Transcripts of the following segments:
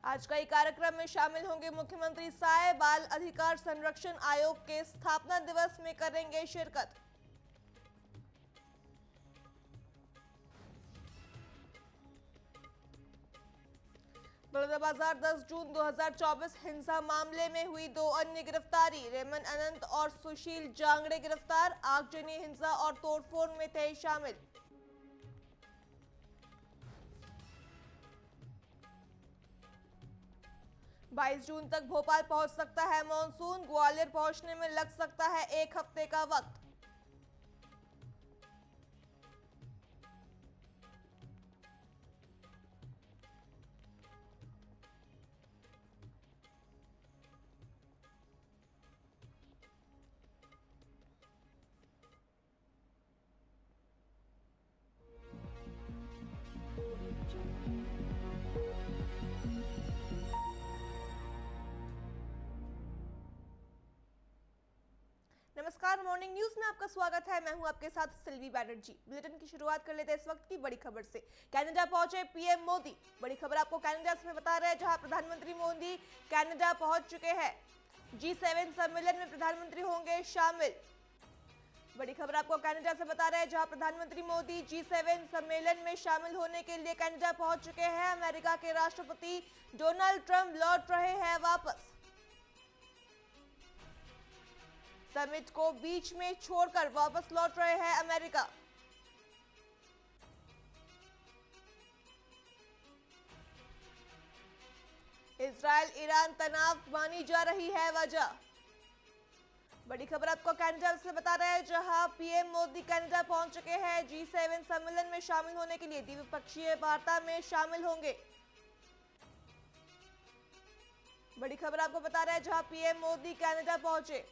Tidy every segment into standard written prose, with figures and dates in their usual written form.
आज कई कार्यक्रम में शामिल होंगे मुख्यमंत्री साय। बाल अधिकार संरक्षण आयोग के स्थापना दिवस में करेंगे शिरकत। बलौदाबाजार 10 जून 2024 हिंसा मामले में हुई 2 अन्य गिरफ्तारी। रेमन अनंत और सुशील जांगड़े गिरफ्तार। आगजनी हिंसा और तोड़फोड़ में थे शामिल। बाईस जून तक भोपाल पहुंच सकता है मॉनसून। ग्वालियर पहुंचने में लग सकता है 1 हफ्ते का वक्त। नमस्कार, मॉर्निंग न्यूज में आपका स्वागत है। मैं हूं आपके साथ सिल्वी बैनर्जी। बुलेटिन की शुरुआत कर लेते हैं इस वक्त की बड़ी खबर से। कनाडा पहुंचे पीएम मोदी। बड़ी खबर आपको कनाडा से बता रहे हैं, जहां प्रधानमंत्री मोदी कनाडा पहुंच चुके हैं। G7 सम्मेलन में प्रधानमंत्री होंगे शामिल। बड़ी खबर आपको कनाडा से बता रहे हैं, जहां प्रधानमंत्री मोदी G7 सम्मेलन में शामिल होने के लिए कनाडा पहुंच चुके हैं। अमेरिका के राष्ट्रपति डोनाल्ड ट्रंप लौट रहे हैं वापस। समिट को बीच में छोड़कर वापस लौट रहे हैं अमेरिका। इजरायल ईरान तनाव मानी जा रही है वजह। बड़ी खबर आपको कनाडा से बता रहे हैं, जहां पीएम मोदी कनाडा पहुंच चुके हैं। G7 सम्मेलन में शामिल होने के लिए द्विपक्षीय वार्ता में शामिल होंगे। बड़ी खबर आपको बता रहे हैं, जहां पीएम मोदी कनाडा पहुंचे।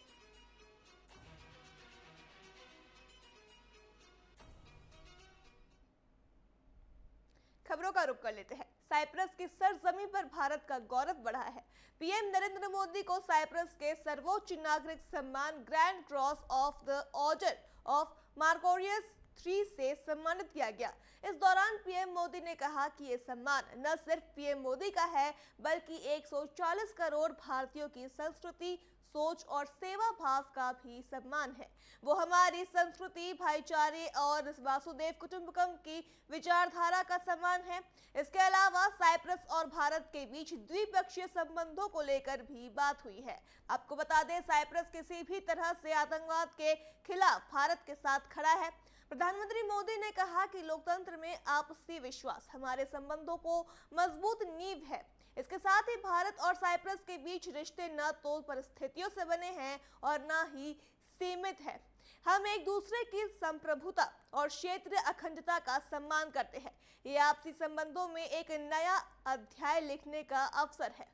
खबरों का रुख कर लेते हैं। साइप्रस की सरजमीं पर भारत का गौरव बढ़ा है। पीएम नरेंद्र मोदी को साइप्रस के सर्वोच्च नागरिक सम्मान grand cross of the order of Makarios 3 से सम्मानित किया गया। इस दौरान पीएम मोदी ने कहा कि ये सम्मान न सिर्फ पीएम मोदी का है, बल्कि 140 करोड़ भारतीयों की संस्कृति, सोच और सेवा भाव का भी सम्मान है। वो हमारी संस्कृति, भाईचारे और वासुदेव कुटुंबकम की विचारधारा का सम्मान है। इसके अलावा साइप्रस और भारत के बीच द्विपक्षीय संबंधों को लेकर भी बात हुई है। आपको बता दें, साइप्रस किसी भी तरह से आतंकवाद के खिलाफ भारत के साथ खड़ा है। प्रधानमंत्री मोदी ने कहा कि लोकतंत्र में आपसी विश्वास हमारे संबंधों को मजबूत नींव है। इसके साथ ही भारत और साइप्रस के बीच रिश्ते न तो परिस्थितियों से बने हैं और न ही सीमित है। हम एक दूसरे की संप्रभुता और क्षेत्रीय अखंडता का सम्मान करते हैं। ये आपसी संबंधों में एक नया अध्याय लिखने का अवसर है।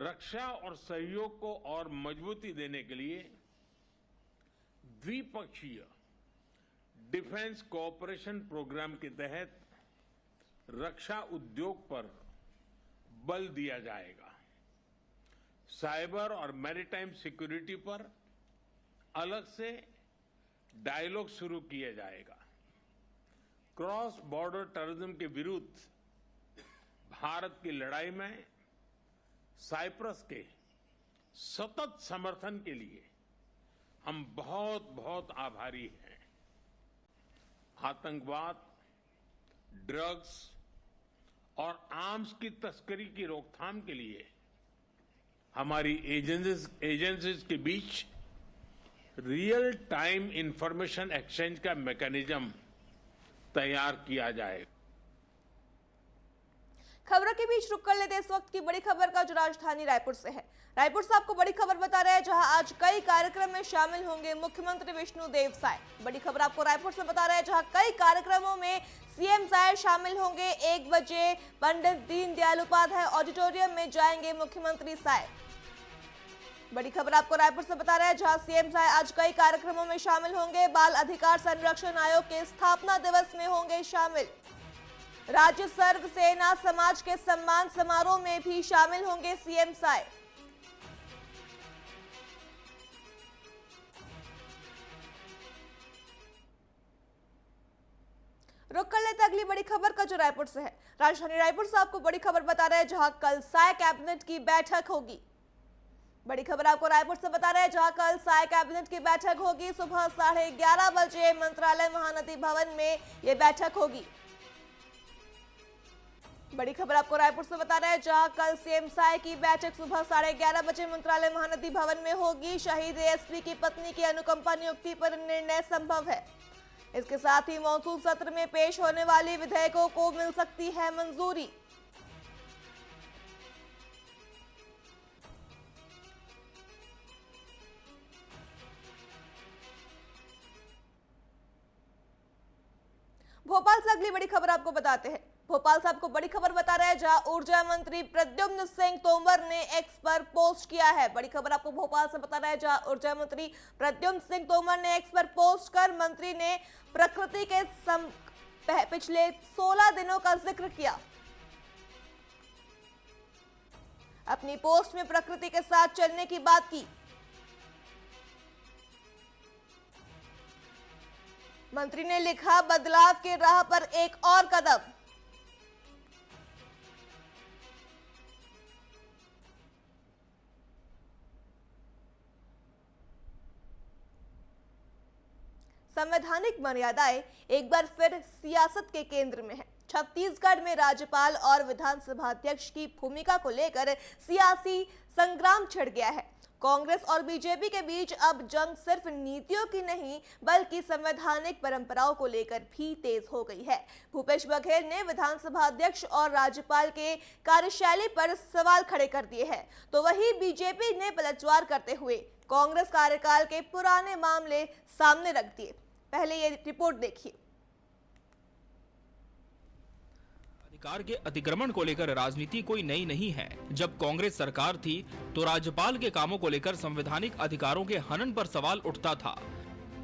रक्षा और सहयोग को और मजबूती देने के लिए द्विपक्षीय डिफेंस कोऑपरेशन प्रोग्राम के तहत रक्षा उद्योग पर बल दिया जाएगा। साइबर और मैरीटाइम सिक्योरिटी पर अलग से डायलॉग शुरू किया जाएगा। क्रॉस बॉर्डर टेररिज्म के विरुद्ध भारत की लड़ाई में साइप्रस के सतत समर्थन के लिए हम बहुत बहुत आभारी हैं। आतंकवाद, ड्रग्स और आर्म्स की तस्करी की रोकथाम के लिए हमारी एजेंसीज के बीच रियल टाइम इंफॉर्मेशन एक्सचेंज का मैकेनिज्म तैयार किया जाएगा। खबरों के बीच रुक कर लेते इस वक्त की बड़ी खबर का, जो राजधानी रायपुर से है। रायपुर से आपको बड़ी खबर बता रहे हैं, जहां आज कई कार्यक्रम में शामिल होंगे मुख्यमंत्री विष्णुदेव साय। बड़ी खबर आपको रायपुर से बता रहे हैं, जहां कई कार्यक्रमों में सीएम साय शामिल होंगे। 1 बजे पंडित दीनदयाल उपाध्याय ऑडिटोरियम में जाएंगे मुख्यमंत्री साय। बड़ी खबर आपको रायपुर से बता रहे हैं, जहां सीएम साय आज कई कार्यक्रमों में शामिल होंगे। बाल अधिकार संरक्षण आयोग के स्थापना दिवस में होंगे शामिल। राज्य सर्व सेना समाज के सम्मान समारोह में भी शामिल होंगे सीएम साय। रुक कर लेते अगली बड़ी खबर का, जो रायपुर से है। राजधानी रायपुर से आपको बड़ी खबर बता रहे हैं, जहां कल साय कैबिनेट की बैठक होगी। बड़ी खबर आपको रायपुर से बता रहे हैं, जहां कल साय कैबिनेट की बैठक होगी। सुबह 11:30 बजे मंत्रालय महानदी भवन में यह बैठक होगी। बड़ी खबर आपको रायपुर से बता रहे हैं, जहां कल सीएम साय की बैठक सुबह 11:30 बजे मंत्रालय महानदी भवन में होगी। शहीद एएसपी की पत्नी की अनुकंपा नियुक्ति पर निर्णय संभव है। इसके साथ ही मॉनसून सत्र में पेश होने वाली विधेयकों को मिल सकती है मंजूरी। भोपाल से अगली बड़ी खबर आपको बताते हैं। भोपाल से आपको बड़ी खबर बता रहे हैं, जहां ऊर्जा मंत्री प्रद्युम्न सिंह तोमर ने एक्स पर पोस्ट किया है। बड़ी खबर आपको भोपाल से बता रहे हैं, जहां ऊर्जा मंत्री प्रद्युम्न सिंह तोमर ने एक्स पर पोस्ट कर मंत्री ने प्रकृति के पिछले 16 दिनों का जिक्र किया। अपनी पोस्ट में प्रकृति के साथ चलने की बात की। मंत्री ने लिखा, बदलाव के राह पर एक और कदम। संवैधानिक मर्यादाएं एक बार फिर सियासत के केंद्र में है। छत्तीसगढ़ में राज्यपाल और विधानसभा अध्यक्ष की भूमिका को लेकर सियासी संग्राम छिड़ गया है। कांग्रेस और बीजेपी के बीच अब जंग सिर्फ नीतियों की नहीं, बल्कि संवैधानिक परंपराओं को लेकर भी तेज हो गई है। भूपेश बघेल ने विधानसभा अध्यक्ष और राज्यपाल के कार्यशैली पर सवाल खड़े कर दिए हैं, तो वहीं बीजेपी ने पलटवार करते हुए कांग्रेस कार्यकाल के पुराने मामले सामने रख दिए। पहले ये रिपोर्ट देखिए। अधिकार के अतिक्रमण को लेकर राजनीति कोई नई नहीं है। जब कांग्रेस सरकार थी तो राज्यपाल के कामों को लेकर संवैधानिक अधिकारों के हनन पर सवाल उठता था।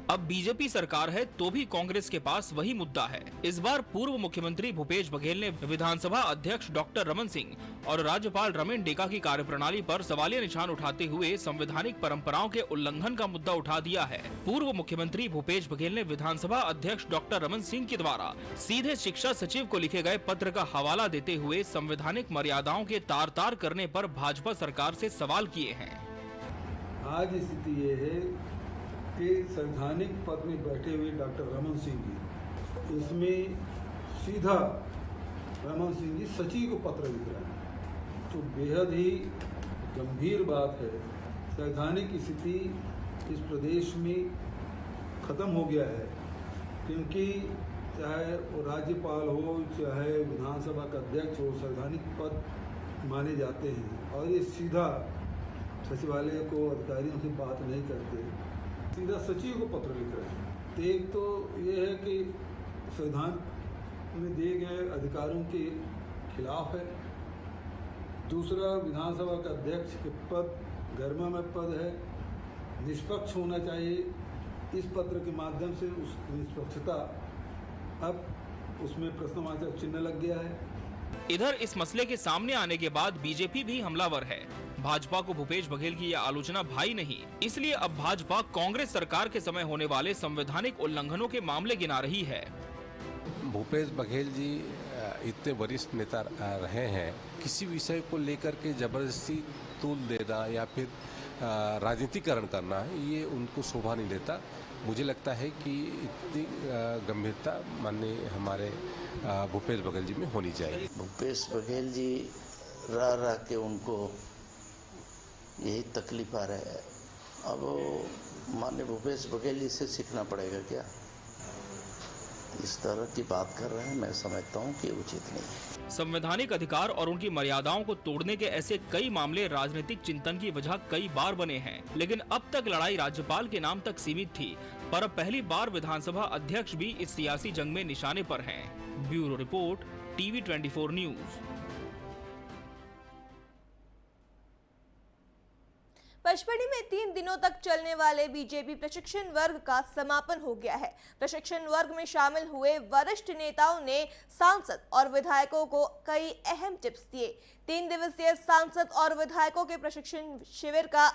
अब बीजेपी सरकार है तो भी कांग्रेस के पास वही मुद्दा है। इस बार पूर्व मुख्यमंत्री भूपेश बघेल ने विधानसभा अध्यक्ष डॉक्टर रमन सिंह और राज्यपाल रमेन डेका की कार्यप्रणाली पर सवालिया निशान उठाते हुए संवैधानिक परंपराओं के उल्लंघन का मुद्दा उठा दिया है। पूर्व मुख्यमंत्री भूपेश बघेल ने विधानसभा अध्यक्ष डॉक्टर रमन सिंह के द्वारा सीधे शिक्षा सचिव को लिखे गए पत्र का हवाला देते हुए संवैधानिक मर्यादाओं के तार तार करने पर भाजपा सरकार से सवाल किए हैं। आज स्थिति ये है कि संवैधानिक पद में बैठे हुए डॉक्टर रमन सिंह जी, इसमें सीधा रमन सिंह जी सचिव को पत्र लिख रहे हैं, तो बेहद ही गंभीर बात है। संवैधानिक स्थिति इस प्रदेश में ख़त्म हो गया है, क्योंकि चाहे वो राज्यपाल हो, चाहे विधानसभा का अध्यक्ष हो, संवैधानिक पद माने जाते हैं और ये सीधा सचिवालय को अधिकारियों से बात नहीं करते, सीधा सचिव को पत्र लिख रहे हैं। एक तो ये है कि संविधान में दिए गए अधिकारों के खिलाफ है। दूसरा, विधानसभा का अध्यक्ष के पद गरिमामय पद है, निष्पक्ष होना चाहिए। इस पत्र के माध्यम से उस निष्पक्षता अब उसमें प्रश्नवाचक चिन्ह लग गया है। इधर इस मसले के सामने आने के बाद बीजेपी भी हमलावर है। भाजपा को भूपेश बघेल की यह आलोचना भाई नहीं, इसलिए अब भाजपा कांग्रेस सरकार के समय होने वाले संवैधानिक उल्लंघनों के मामले गिना रही है। भूपेश बघेल जी इतने वरिष्ठ नेता रहे हैं, किसी विषय को लेकर के जबरदस्ती तूल देना या फिर राजनीतिकरण करना, ये उनको शोभा नहीं देता। मुझे लगता है कि इतनी गंभीरता माननीय हमारे भूपेश बघेल जी में होनी चाहिए। भूपेश बघेल जी रह के उनको यही तकलीफ आ रहा है। अब माननीय भूपेश बघेल जी से सीखना पड़ेगा क्या? इस तरह की बात कर रहे हैं, मैं समझता हूँ कि उचित नहीं है। संवैधानिक अधिकार और उनकी मर्यादाओं को तोड़ने के ऐसे कई मामले राजनीतिक चिंतन की वजह कई बार बने हैं, लेकिन अब तक लड़ाई राज्यपाल के नाम तक सीमित थी, पर अब पहली बार विधानसभा अध्यक्ष भी इस सियासी जंग में निशाने पर हैं। Bureau report, TV 24 news. Pachmarhi में 3 दिनों तक चलने वाले बीजेपी प्रशिक्षण वर्ग का समापन हो गया है। प्रशिक्षण वर्ग में शामिल हुए वरिष्ठ नेताओं ने सांसद और विधायकों को कई अहम टिप्स दिए। 3 दिवसीय सांसद और विधायकों के प्रशिक्षण शिविर का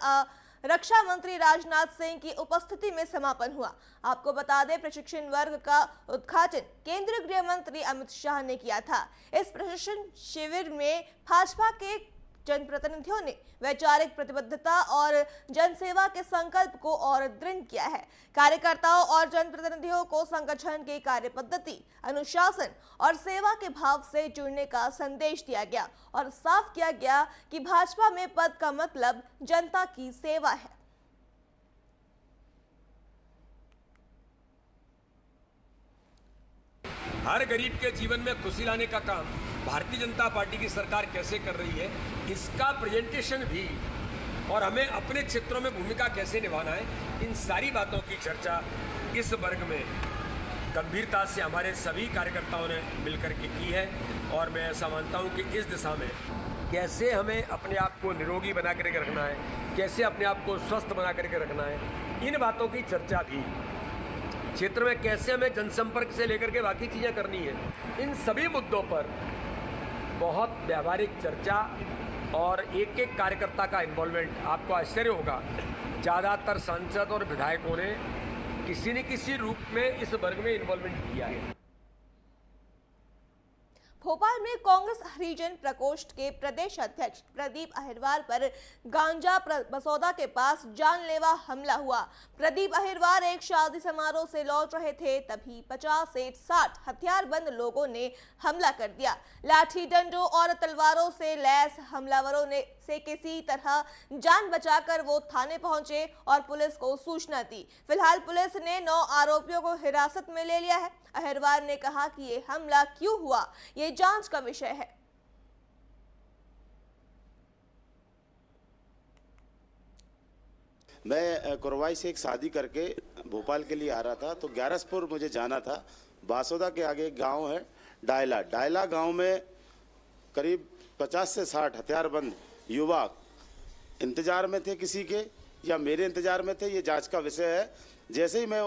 रक्षा मंत्री राजनाथ सिंह की उपस्थिति में समापन हुआ। आपको बता दें, प्रशिक्षण वर्ग का उद्घाटन केंद्रीय गृह मंत्री अमित शाह ने किया था। इस प्रशिक्षण शिविर में भाजपा के जनप्रतिनिधियों ने वैचारिक प्रतिबद्धता और जनसेवा के संकल्प को और दृढ़ किया है। कार्यकर्ताओं और जनप्रतिनिधियों को संगठन की कार्यपद्धति, अनुशासन और सेवा के भाव से जुड़ने का संदेश दिया गया और साफ किया गया कि भाजपा में पद का मतलब जनता की सेवा है। हर गरीब के जीवन में खुशी लाने का काम भारतीय जनता पार्टी की सरकार कैसे कर रही है, इसका प्रेजेंटेशन भी, और हमें अपने क्षेत्रों में भूमिका कैसे निभाना है, इन सारी बातों की चर्चा इस वर्ग में गंभीरता से हमारे सभी कार्यकर्ताओं ने मिलकर के की है। और मैं ऐसा मानता हूं कि इस दिशा में कैसे हमें अपने आप को निरोगी बना करके रखना है, कैसे अपने आप को स्वस्थ बना करके रखना है, इन बातों की चर्चा भी, क्षेत्र में कैसे हमें जनसंपर्क से लेकर के बाकी चीज़ें करनी है, इन सभी मुद्दों पर बहुत व्यावहारिक चर्चा और एक एक कार्यकर्ता का इन्वॉल्वमेंट। आपको आश्चर्य होगा, ज़्यादातर सांसद और विधायकों ने किसी न किसी रूप में इस वर्ग में इन्वॉल्वमेंट किया है। भोपाल में कांग्रेस हरिजन प्रकोष्ठ के प्रदेश अध्यक्ष प्रदीप अहिरवार पर गांजा बसौदा के पास जानलेवा हमला हुआ। प्रदीप अहिरवार एक शादी समारोह से लौट रहे थे, तभी 50 से 60 हथियारबंद लोगों ने हमला कर दिया। लाठी डंडों और तलवारों से लैस हमलावरों ने से किसी तरह जान बचाकर वो थाने पहुंचे और पुलिस को सूचना दी। फिलहाल पुलिस ने 9 आरोपियों को हिरासत में ले लिया है। अहिरवार ने कहा कि ये हमला क्यों हुआ, ये जांच का विषय है। मैं कुरवाई से एक शादी करके भोपाल के लिए आ रहा था, तो ग्यारसपुर मुझे जाना था। बासोदा के आगे एक गांव है डायला गांव में करीब 50 से 60 हथियारबंद युवक इंतजार में थे, किसी के या मेरे इंतजार में थे, ये जांच का विषय है। जैसे ही मैं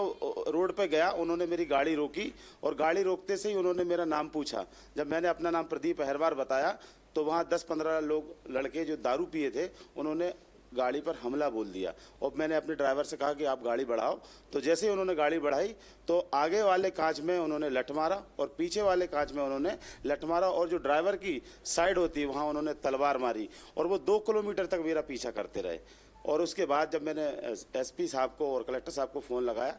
रोड पे गया, उन्होंने मेरी गाड़ी रोकी और गाड़ी रोकते से ही उन्होंने मेरा नाम पूछा। जब मैंने अपना नाम प्रदीप अहिरवार बताया तो वहाँ 10-15 लोग लड़के जो दारू पिए थे, उन्होंने गाड़ी पर हमला बोल दिया और मैंने अपने ड्राइवर से कहा कि आप गाड़ी बढ़ाओ। तो जैसे ही उन्होंने गाड़ी बढ़ाई तो आगे वाले कांच में उन्होंने लठ मारा और पीछे वाले कांच में उन्होंने लठ मारा और जो ड्राइवर की साइड होती है वहाँ उन्होंने तलवार मारी और वो 2 किलोमीटर तक मेरा पीछा करते रहे। और उसके बाद जब मैंने एसपी साहब को और कलेक्टर साहब को फ़ोन लगाया,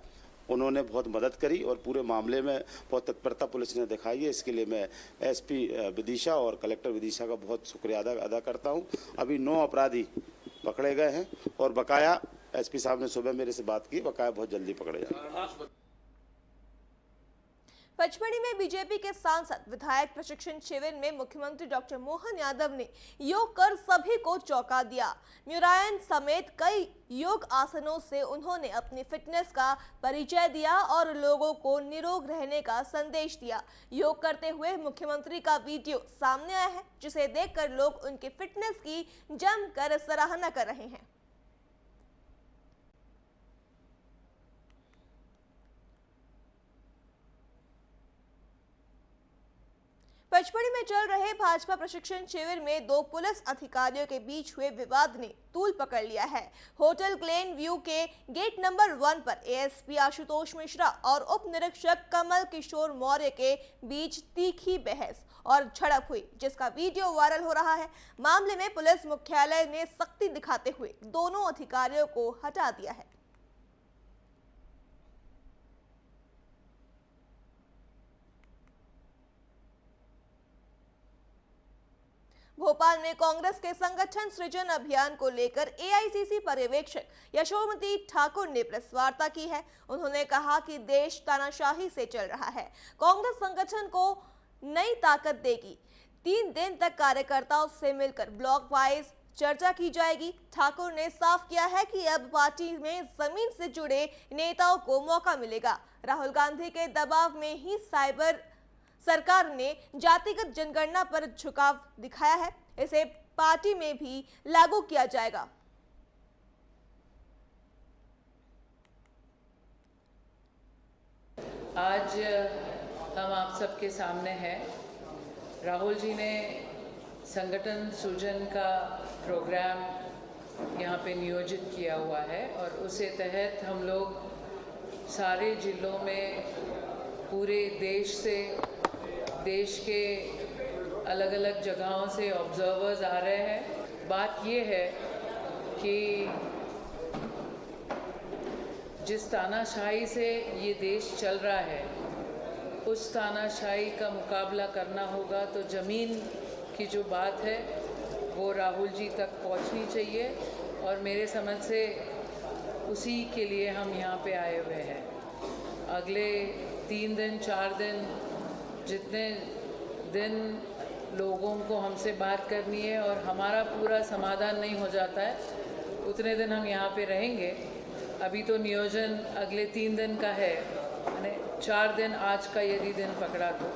उन्होंने बहुत मदद करी और पूरे मामले में बहुत तत्परता पुलिस ने दिखाई है। इसके लिए मैं एसपी विदिशा और कलेक्टर विदिशा का बहुत शुक्रिया अदा करता हूँ। अभी 9 अपराधी पकड़े गए हैं और बकाया एसपी साहब ने सुबह मेरे से बात की, बकाया बहुत जल्दी पकड़े जाएंगे। पचमढ़ी में बीजेपी के सांसद विधायक प्रशिक्षण शिविर में मुख्यमंत्री डॉक्टर मोहन यादव ने योग कर सभी को चौंका दिया। म्यूरायन समेत कई योग आसनों से उन्होंने अपनी फिटनेस का परिचय दिया और लोगों को निरोग रहने का संदेश दिया। योग करते हुए मुख्यमंत्री का वीडियो सामने आया है, जिसे देखकर लोग उनकी फिटनेस की जमकर सराहना कर रहे हैं। पचमढ़ी में चल रहे भाजपा प्रशिक्षण शिविर में 2 पुलिस अधिकारियों के बीच हुए विवाद ने तूल पकड़ लिया है। होटल ग्लेन व्यू के गेट नंबर 1 पर एएसपी आशुतोष मिश्रा और उप निरीक्षक कमल किशोर मौर्य के बीच तीखी बहस और झड़प हुई, जिसका वीडियो वायरल हो रहा है। मामले में पुलिस मुख्यालय ने सख्ती दिखाते हुए दोनों अधिकारियों को हटा दिया है। भोपाल में कांग्रेस के संगठन सृजन अभियान को लेकर एआईसीसी पर्यवेक्षक यशोमती ठाकुर ने प्रेस वार्ता की है। उन्होंने कहा कि देश तानाशाही से चल रहा है, कांग्रेस संगठन को नई ताकत देगी। 3 दिन तक कार्यकर्ताओं से मिलकर ब्लॉक वाइज चर्चा की जाएगी। ठाकुर ने साफ किया है कि अब पार्टी में जमीन से जुड़े नेताओं को मौका मिलेगा। राहुल गांधी के दबाव में ही सरकार ने जातिगत जनगणना पर झुकाव दिखाया है, इसे पार्टी में भी लागू किया जाएगा। आज हम आप सबके सामने हैं। राहुल जी ने संगठन सृजन का प्रोग्राम यहाँ पे नियोजित किया हुआ है और उसे तहत हम लोग सारे जिलों में पूरे देश से, देश के अलग अलग जगहों से ऑब्जर्वर्स आ रहे हैं। बात ये है कि जिस तानाशाही से ये देश चल रहा है, उस तानाशाही का मुकाबला करना होगा तो ज़मीन की जो बात है वो राहुल जी तक पहुंचनी चाहिए और मेरे समझ से उसी के लिए हम यहाँ पे आए हुए हैं। अगले 3 दिन 4 दिन जितने दिन लोगों को हमसे बात करनी है और हमारा पूरा समाधान नहीं हो जाता है, उतने दिन हम यहाँ पे रहेंगे। अभी तो नियोजन अगले 3 दिन का है, मैंने 4 दिन आज का यदि दिन पकड़ा तो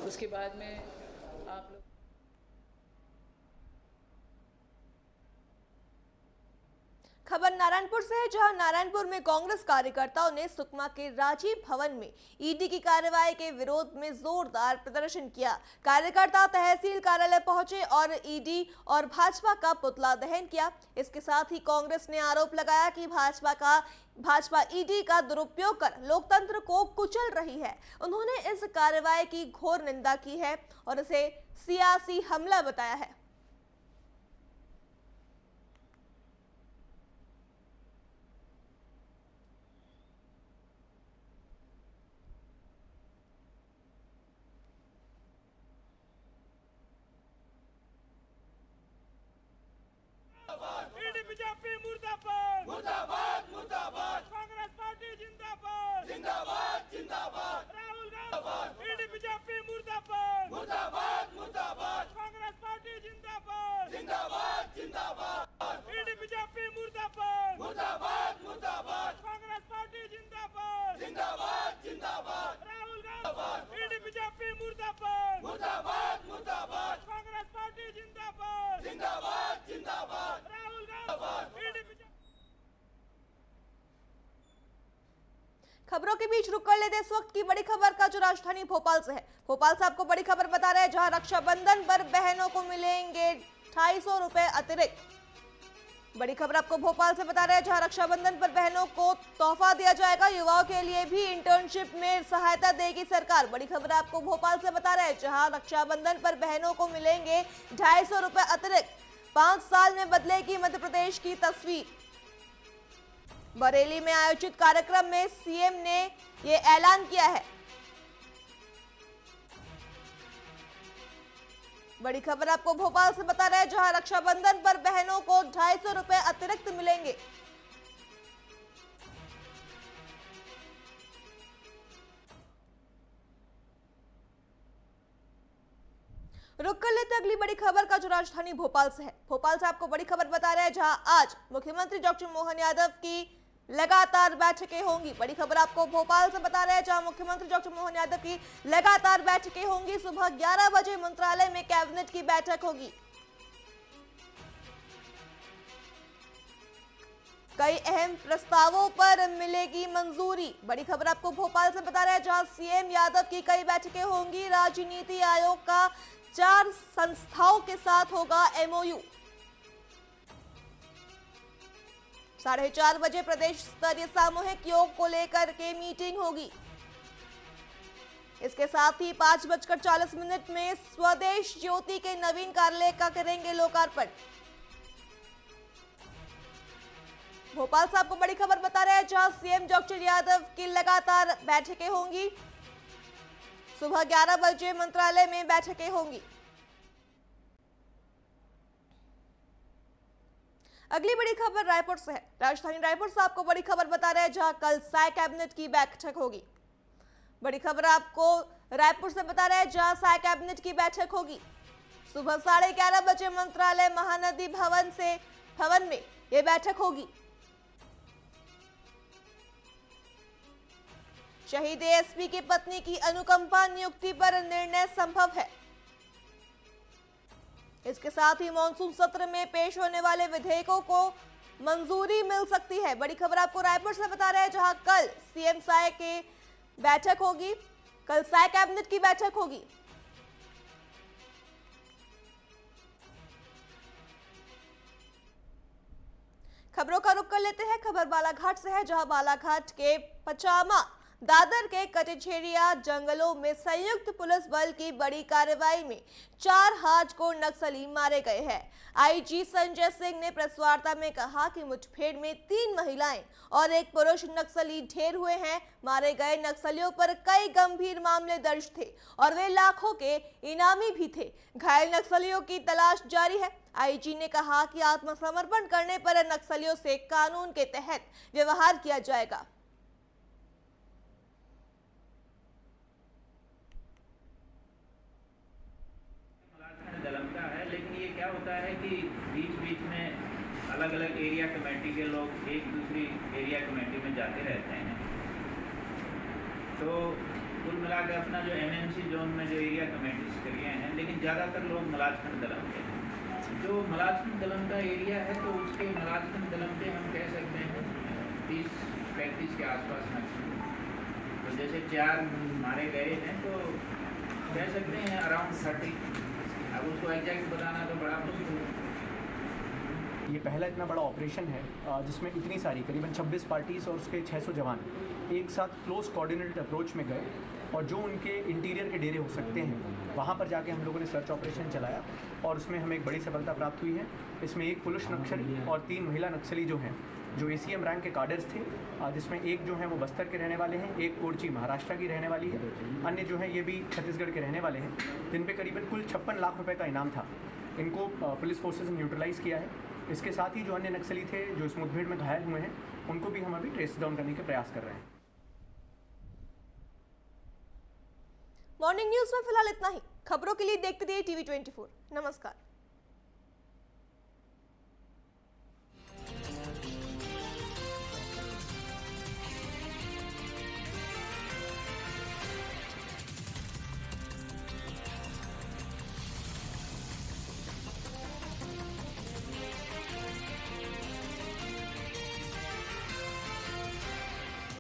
उसके बाद में आप लोग। खबर नारायणपुर से है, जहां नारायणपुर में कांग्रेस कार्यकर्ताओं ने सुकमा के राजीव भवन में ईडी की कार्रवाई के विरोध में जोरदार प्रदर्शन किया। कार्यकर्ता तहसील कार्यालय पहुंचे और ईडी और भाजपा का पुतला दहन किया। इसके साथ ही कांग्रेस ने आरोप लगाया कि भाजपा ईडी का दुरुपयोग कर लोकतंत्र को कुचल रही है। उन्होंने इस कार्रवाई की घोर निंदा की है और इसे सियासी हमला बताया है। बीजेपी मुर्दाबाद मुर्दाबाद मुर्दाबाद, कांग्रेस पार्टी जिंदाबाद जिंदाबाद जिंदाबाद, राहुल गांधी बीजेपी मुर्दाबाद मुर्दाबाद मुर्दाबाद, कांग्रेस पार्टी जिंदाबाद जिंदाबाद जिंदाबाद, बीजेपी मुर्दाबाद मुर्दाबाद मुर्दाबाद, कांग्रेस पार्टी जिंदाबाद जिंदाबाद जिंदाबाद, राहुल गांधी बीजेपी मुर्दाबाद मुर्दाबाद मुर्दाबाद, कांग्रेस पार्टी जिंदाबाद जिंदाबाद जिंदाबाद, राहुल खबरों के बीच रुक कर लेते इस वक्त की बड़ी खबर का, जो राजधानी भोपाल से है। भोपाल से आपको बड़ी खबर बता रहे हैं, जहां रक्षाबंधन पर बहनों को मिलेंगे 250 रुपए अतिरिक्त। बड़ी खबर आपको भोपाल से बता रहे हैं, जहां रक्षाबंधन पर बहनों को तोहफा दिया जाएगा। युवाओं के लिए भी इंटर्नशिप में सहायता देगी सरकार। बड़ी खबर आपको भोपाल से बता रहे हैं, जहां रक्षाबंधन पर बहनों को मिलेंगे 250 रुपए अतिरिक्त। 5 साल में बदलेगी मध्य प्रदेश की तस्वीर। बरेली में आयोजित कार्यक्रम में सीएम ने यह ऐलान किया है। बड़ी खबर आपको भोपाल से बता रहे हैं, जहां रक्षाबंधन पर बहनों को 250 रुपए अतिरिक्त मिलेंगे। रुक कर लेते अगली बड़ी खबर का, जो राजधानी भोपाल से है। भोपाल से आपको बड़ी खबर बता रहे हैं, जहां आज मुख्यमंत्री डॉक्टर मोहन यादव की लगातार बैठकें होंगी। बड़ी खबर आपको भोपाल से बता रहे हैं, जहां मुख्यमंत्री डॉक्टर मोहन यादव की लगातार बैठकें होंगी। सुबह 11 बजे मंत्रालय में कैबिनेट की बैठक होगी। कई अहम प्रस्तावों पर मिलेगी मंजूरी। बड़ी खबर आपको भोपाल से बता रहे हैं, जहां सीएम यादव की कई बैठकें होंगी। राजनीति आयोग का 4 संस्थाओं के साथ होगा एमओयू। 4:30 बजे प्रदेश स्तरीय सामूहिक योग को लेकर के मीटिंग होगी। इसके साथ ही 5:40 में स्वदेश ज्योति के नवीन कार्यालय का करेंगे लोकार्पण। भोपाल से आपको बड़ी खबर बता रहे हैं, जहां सीएम डॉक्टर यादव की लगातार बैठकें होंगी। सुबह 11 बजे मंत्रालय में बैठकें होंगी। अगली बड़ी खबर रायपुर से है। राजधानी रायपुर से आपको बड़ी खबर बता रहे हैं, जहां कल साय कैबिनेट की बैठक होगी। बड़ी खबर आपको रायपुर से बता रहे हैं, जहां साय कैबिनेट की बैठक होगी। सुबह 11:30 बजे मंत्रालय महानदी भवन में यह बैठक होगी। शहीद एएसपी की पत्नी की अनुकंपा नियुक्ति पर निर्णय संभव है। इसके साथ ही मॉनसून सत्र में पेश होने वाले विधेयकों को मंजूरी मिल सकती है। बड़ी खबर आपको रायपुर से बता रहे हैं, जहां कल सीएम साय की बैठक होगी। कल साय कैबिनेट की बैठक होगी। खबरों का रुख कर लेते हैं। खबर बालाघाट से है, जहां बालाघाट के पचामा दादर के कटेछेरिया जंगलों में संयुक्त पुलिस बल की बड़ी कार्रवाई में 4 हार्डकोर नक्सली मारे गए हैं। आईजी संजय सिंह ने प्रेस वार्ता में कहा कि मुठभेड़ में 3 महिलाएं और 1 पुरुष नक्सली ढेर हुए हैं। मारे गए नक्सलियों पर कई गंभीर मामले दर्ज थे और वे लाखों के इनामी भी थे। घायल नक्सलियों की तलाश जारी है। आईजी ने कहा कि आत्मसमर्पण करने पर नक्सलियों से कानून के तहत व्यवहार किया जाएगा। दलमका है, लेकिन ये क्या होता है कि बीच बीच में अलग अलग एरिया कमेटी के लोग एक दूसरी एरिया कमेटी में जाते रहते हैं। तो कुल मिलाकर अपना जो एमएनसी जोन में जो एरिया कमेटीज करिए हैं, लेकिन ज़्यादातर लोग मलाजखंड दलम के हैं। जो मलाजखंड दलम का एरिया है, तो उसके मलाजखंड दलम के हम कह सकते हैं 30-35 के आसपास नक्सल। तो जैसे 4 मारे गए हैं, तो कह सकते हैं अराउंड 30। अब उसको एग्जैक्ट बताना तो बड़ा मुश्किल है। ये पहला इतना बड़ा ऑपरेशन है जिसमें इतनी सारी करीबन 26 पार्टीज़ और उसके 600 जवान एक साथ क्लोज कोऑर्डिनेटेड अप्रोच में गए और जो उनके इंटीरियर के डेरे हो सकते हैं वहाँ पर जाके हम लोगों ने सर्च ऑपरेशन चलाया और उसमें हमें एक बड़ी सफलता प्राप्त हुई है। इसमें 1 पुरुष नक्सली और 3 महिला नक्सली जो हैं, जो ACM रैंक के कार्डर्स थे, जिसमें एक जो है वो बस्तर के रहने वाले हैं, एक कोरची महाराष्ट्र की रहने वाली है, अन्य जो है ये भी छत्तीसगढ़ के रहने वाले हैं, जिन पे करीबन कुल 56 लाख रुपए का इनाम था। इनको पुलिस फोर्सेस ने न्यूट्रलाइज़ किया है। इसके साथ ही जो अन्य नक्सली थे जो इस मुठभेड़ में घायल हुए हैं, उनको भी हम अभी ट्रेस डाउन करने के प्रयास कर रहे हैं। मॉर्निंग न्यूज में फिलहाल इतना ही। खबरों के लिए देखते रहिए TV24। नमस्कार।